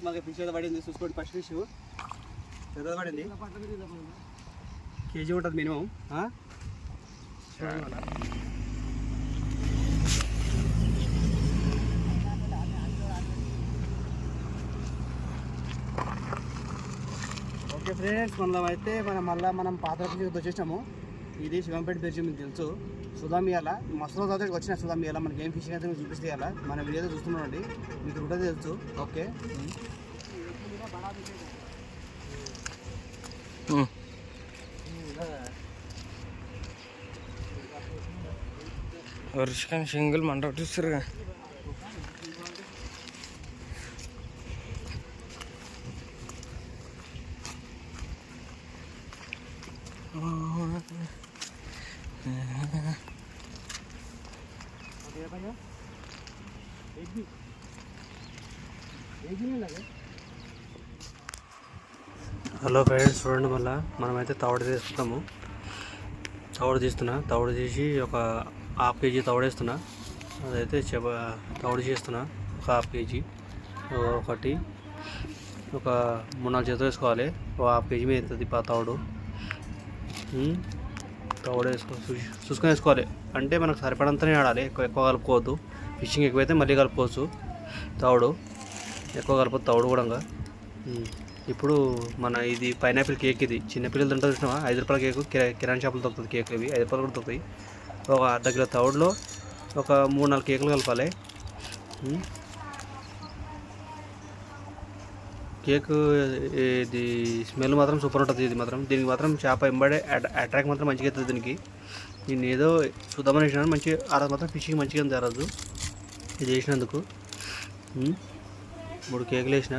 మాకు ఫిష్ ఏదో పడింది చూసుకోండి. ఫస్ట్ ఫిష్ ఏదో పడింది, కేజీ ఉంటుంది మినిమం. ఓకే ఫ్రెండ్స్, మనం పాత్ర వచ్చేసాము. ఇది శివంపేట బ్రిడ్జ్ మీకు తెలుసు. సుధాం ఇయ్యాల మస్తు రోజు అయితే వచ్చిన సుధాం ఇయ్యాల మనకి ఏం ఫిషింగ్ అయితే మీకు చూపిస్తే ఇవ్వాలా. మన వీడియో చూస్తున్నామండి, మీకు ఉంటుంది తెలుసు. ఓకే వర్షం సింగిల్ మంట వచ్చేస్తారు. హలో ఫ్రెండ్స్, చూడండి మళ్ళీ మనమైతే తవుడు తీస్తున్నాము. తవుడు తీసి ఒక హాఫ్ కేజీ తవుడేస్తున్నా. అదైతే తవుడు చేస్తున్నా ఒక హాఫ్ కేజీ. ఒకటి ఒక 3-4 చేతులు వేసుకోవాలి. ఒక హాఫ్ కేజీ మీద అవుతుంది తవుడు. తవుడు చూసుకొని వేసుకోవాలి. అంటే మనకు సరిపడంతనే ఆడాలి, ఎక్కువ కలుపుకోవద్దు. ఫిషింగ్ ఎక్కువైతే మళ్ళీ కలుపుకోవచ్చు. తవుడు ఎక్కువ కలపదు తవుడు కూడా. ఇప్పుడు ఇది పైనాపిల్ కేక్. ఇది చిన్నపిల్లలు తింటారు చూసినావా, 5 రూపాయల కేకు. కిరాణా షాపులు దొరుకుతుంది కేక్. ఇవి 5 రూపాయలు కూడా దొరుకుతాయి. ఒక అర్ధ కిలో తవుడులో ఒక 3-4 కేకులు కలపాలి. కేక్ ఇది స్మెల్ మాత్రం సూపర్ ఉంటుంది. దీనికి మాత్రం చేప ఎంబడే అట్రాక్ట్ మాత్రం మంచిగా అవుతుంది దీనికి. నేను ఏదో చూద్దామని వేసినాను, మంచి ఆరోజు మాత్రం ఫిషింగ్ మంచిగా ఉంది. ఆ రోజు ఇది వేసినందుకు 3 కేకులు వేసిన.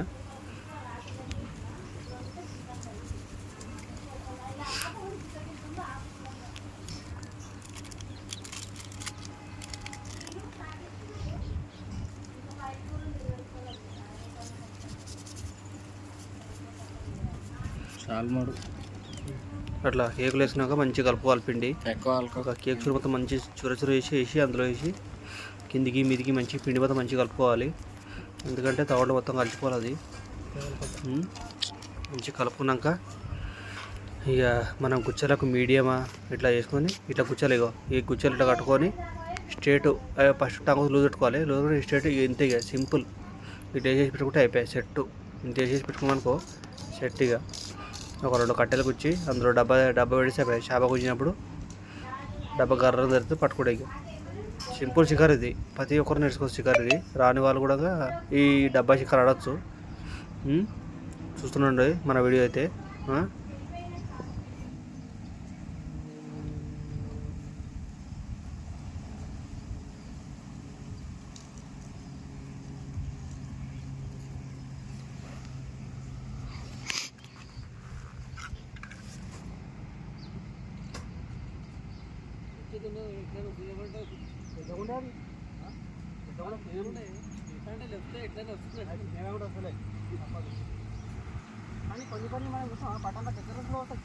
అట్లా కేకులు వేసినాక మంచిగా కలుపుకోవాలి పిండి. ఒక కేక్ చూరు మొత్తం మంచి చురచురు వేసి అందులో వేసి కిందికి మీదికి మంచి పిండి మొత్తం మంచిగా కలుపుకోవాలి. ఎందుకంటే తవడ మొత్తం కలిసిపోవాలి. అది మంచిగా కలుపుకున్నాక ఇక మనం గుచ్చలకు మీడియమా ఇట్లా వేసుకొని ఇట్లా గుచ్చలు ఈ గుచ్చలు ఇట్లా కట్టుకొని స్ట్రేట్ ఫస్ట్ టంగు లూజ్ పెట్టుకోవాలి. లూజ్ స్ట్రేట్ ఇంతే ఇక సింపుల్. ఇట్లా వేసేసి పెట్టుకుంటే అయిపోయాయి సెట్. ఇంత వేసేసి పెట్టుకోమనుకో సెట్. ఇక ఒక 2 కట్టెలు గుచ్చి అందులో డబ్బా పెడితే అయిపోయాయి. చేప గుచ్చినప్పుడు డబ్బా గర్ర తెరితే పట్టుకోవడం. ఇక సింపుల్ షికార్ ఇది. ప్రతి ఒక్కరు నేర్చుకోవచ్చు షికార్ ఇది. రాని వాళ్ళు కూడా ఈ డబ్బా షికార్ ఆడచ్చు. చూస్తుండండి మన వీడియో అయితే. కొన్ని మనం చూసాం పట్టంగా దగ్గరలో వస్తాయి.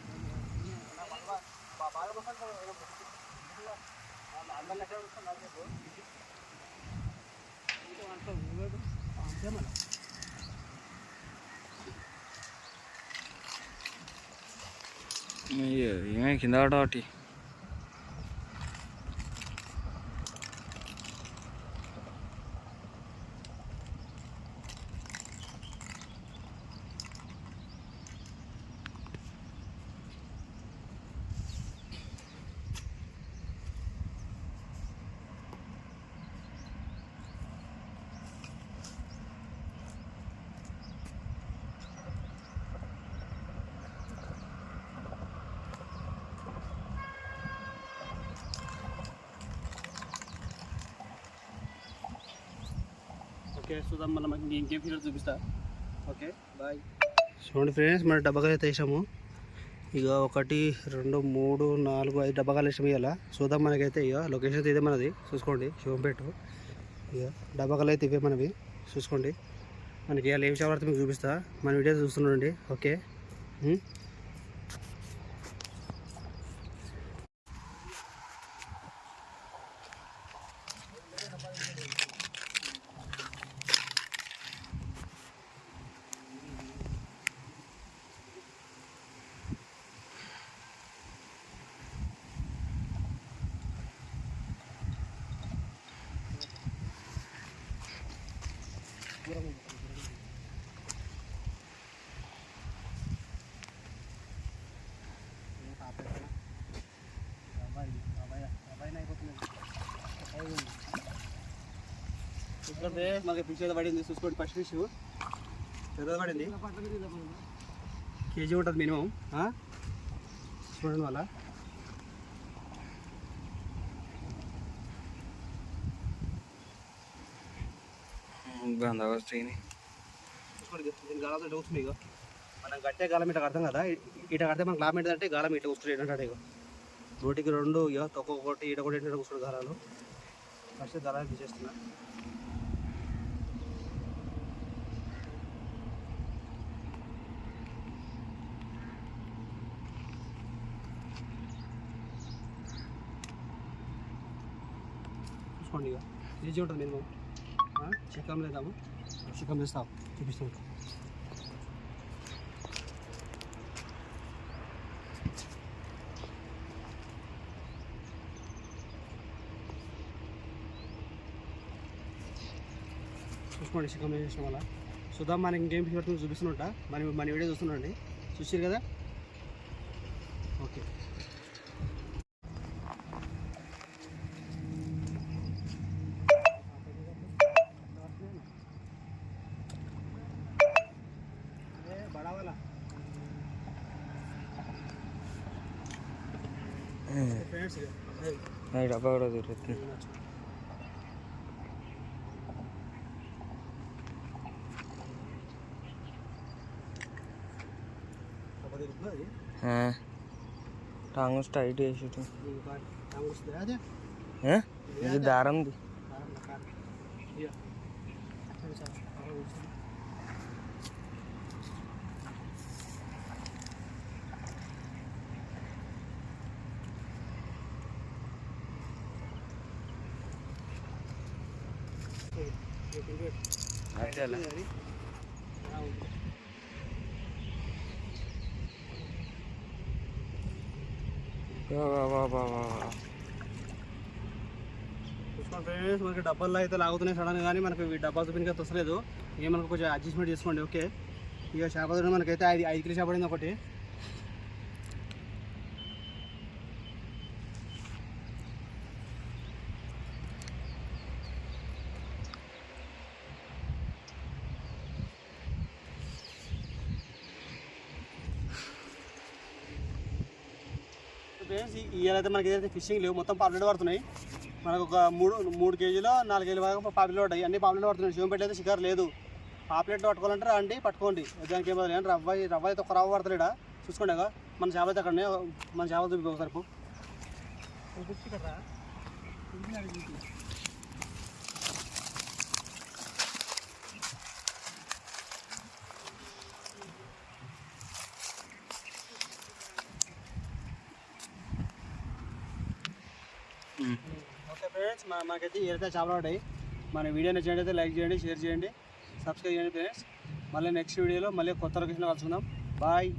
ఏమే కింద ఒకటి ఓకే చూద్దాం. మనం ఇంకేం ఫీచర్ చూపిస్తా. Okay bye. చూడండి ఫ్రెండ్స్, మన డబ్బాకాయలు అయితే వేసాము. ఇక 1 2 3 4 5 డబ్బాకాయలు వేసాము. ఇలా చూద్దాం. మనకైతే ఇక లొకేషన్ అయితే ఇదే మనది. చూసుకోండి శివంపేట. ఇక డబ్బాకాయలు అయితే ఇవే మనవి. చూసుకోండి. మనకి ఇవాళ ఏం చేపలు మీకు చూపిస్తా, మన వీడియో చూస్తుండండి. ఓకే. చూసుకుంటే మనకి ఫిష్ అయితే పడింది. చూసుకోండి, ఫస్ట్ ఫిష్ పెద్దది పడింది. కేజీ ఉంటుంది మినిమం. చూడండి వాళ్ళ చూసుకోండి. దీని గాలంతో ఇట్లా వస్తుంది. ఇక మనం కట్టే గాలం ఇట్లా కడతాం కదా, ఇట్లా కడితే మనకు లాభం ఏంటంటే గాలం ఇట్లా వస్తుంది. ఏంటంటే ఇక నోటికి రెండు ఇక ఒక్కొక్కటి ఇట కూడా ఏంటంటే వస్తుంది గాలాలు. ఫస్ట్ గాలాలు తీసేస్తున్నా. చూసుకోండి, ఇక ఈజీ ఉంటుంది మినిమం. చికెన్ లేదాము, చికెన్ వేస్తాం, చూపిస్తాం. చూసుకోండి, చికెన్ వేసిన వల్ల చూద్దాం. మనకి ఇంకేం ఫిష్ పడుతుందో చూపిస్తున్నట్ట. మన వీడియో చూస్తున్నాండి, చూసారు కదా. ఓకే. డబ్బా కూడా దొరుకుతుంది. టాంగ్ టైట్ వేసి ఇది దారంది. ఫ్రెండ్స్, మనకి డబ్బాల్లో అయితే లాగుతున్నాయి సడన్, కానీ మనకి డబ్బా చూపిన వస్తలేదు. ఇక మనకు కొంచెం అడ్జస్ట్మెంట్ చేసుకోండి. ఓకే. ఇక చేప మనకైతే 5 కిలో చేప పడింది ఒకటి. ఫ్రెండ్స్, ఇవాళైతే మనకి ఏదైతే ఫిషింగ్ లేవు, మొత్తం పాపులెట్ పడుతున్నాయి. మనకు ఒక 3 కేజీలో 4 కేజీల వరకు పాపులెట్ పడ్డాయి. అన్ని పాపులెట్ పడుతున్నాయి. శివంపేట అయితే షికారు లేదు. పాపులెట్ పట్టుకోవాలంటే రండి, పట్టుకోండి. దానికి ఏం బదులు రవ్వ అయితే ఒక రవ్వ పడతలేడా చూసుకోండి. మన చేపలు అయితే అక్కడనే, మన చేపలు చూపి ఒకసారి. ఓకే ఫ్రెండ్స్, మనకైతే ఏదైతే చేపలు పడ్డాయి. మన వీడియో నచ్చినట్లయితే లైక్ చేయండి, షేర్ చేయండి, సబ్స్క్రైబ్ చేయండి ఫ్రెండ్స్. మళ్ళీ నెక్స్ట్ వీడియోలో మళ్ళీ కొత్త లొకేషన్లో కలుసుకుందాం. బాయ్.